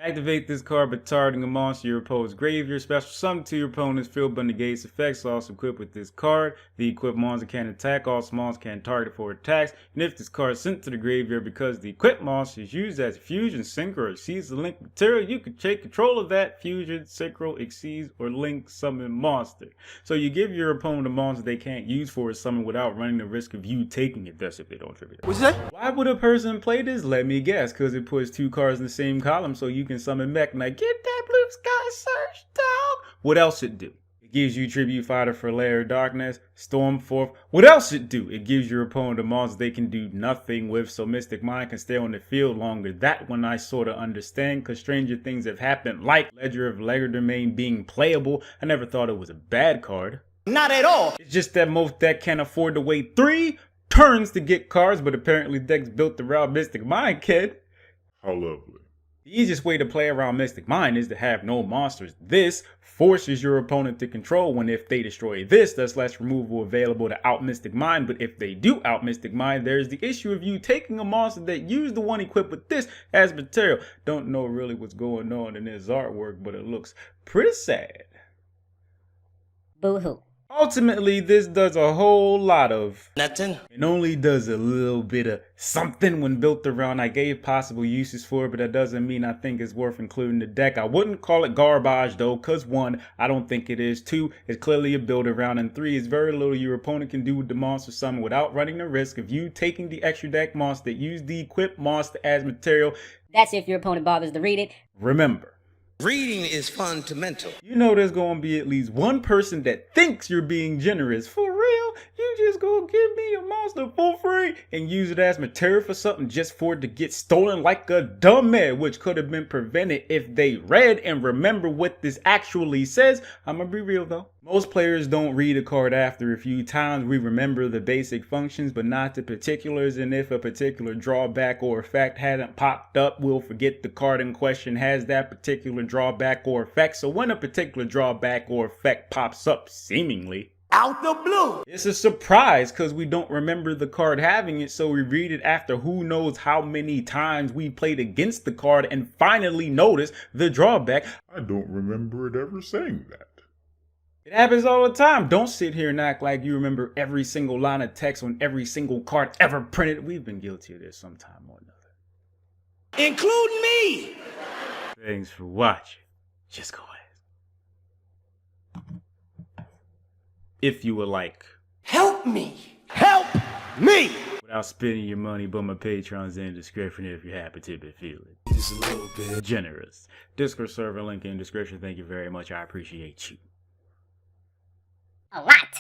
Activate this card by targeting a monster in your opponent's graveyard. Special summon to your opponent's field but negates effects. Also equipped with this card. The equipped monster can attack. All monsters can target for attacks. And if this card is sent to the graveyard because the equipped monster is used as fusion, synchro, or exceeds the link material, you can take control of that fusion, synchro, exceeds, or link summon monster. So you give your opponent a monster they can't use for a summon without running the risk of you taking it. That's if they don't tribute it. What's that? Why would a person play this? Let me guess. Because it puts two cards in the same column so you can summon mech. Like, get that blue sky search, dog. What else it do? It gives you tribute fighter for Lair of Darkness, Stormforth. What else it do? It gives your opponent a monster they can do nothing with, so Mystic Mind can stay on the field longer. That one I sort of understand, because stranger things have happened, like Ledger of Legerdemain being playable. I never thought it was a bad card. Not at all. It's just that most decks can't afford to wait 3 turns to get cards, but apparently decks built around Mystic Mind can. How lovely. The easiest way to play around Mystic Mind is to have no monsters. This forces your opponent to control when if they destroy this, there's less removal available to out Mystic Mind. But if they do out Mystic Mind, there's the issue of you taking a monster that used the one equipped with this as material. Don't know really what's going on in this artwork, but it looks pretty sad. Boo-hoo. Ultimately, this does a whole lot of nothing. It only does a little bit of something when built around. I gave possible uses for it, but that doesn't mean I think it's worth including the deck. I wouldn't call it garbage though, because 1, I don't think it is. 2, it's clearly a build around, and 3, it's very little your opponent can do with the monster summon without running the risk of you taking the extra deck monster that used the equipped monster as material. That's if your opponent bothers to read it. Remember, Reading is fundamental. you know there's gonna be at least one person that thinks you're being generous. For real? You just gonna give me a monster for free and use it as material for something just for it to get stolen like a dumbass, which could have been prevented if they read and remember what this actually says. I'm gonna be real though. Most players don't read a card after a few times. We remember the basic functions, but not the particulars. And if a particular drawback or effect hadn't popped up, we'll forget the card in question has that particular drawback or effect. So when a particular drawback or effect pops up, seemingly Out the blue. it's a surprise because we don't remember the card having it, so we read it after who knows how many times we played against the card and finally notice the drawback. I don't remember it ever saying that. It happens all the time. Don't sit here and act like you remember every single line of text on every single card ever printed. We've been guilty of this sometime or another. Including me. Thanks for watching. Just go ahead. If you would like. Help me. Help me. Without spending your money, but my Patreon's in the description if you're happy to be feeling Just a little bit. generous. Discord server link in the description. Thank you very much. I appreciate you. A lot.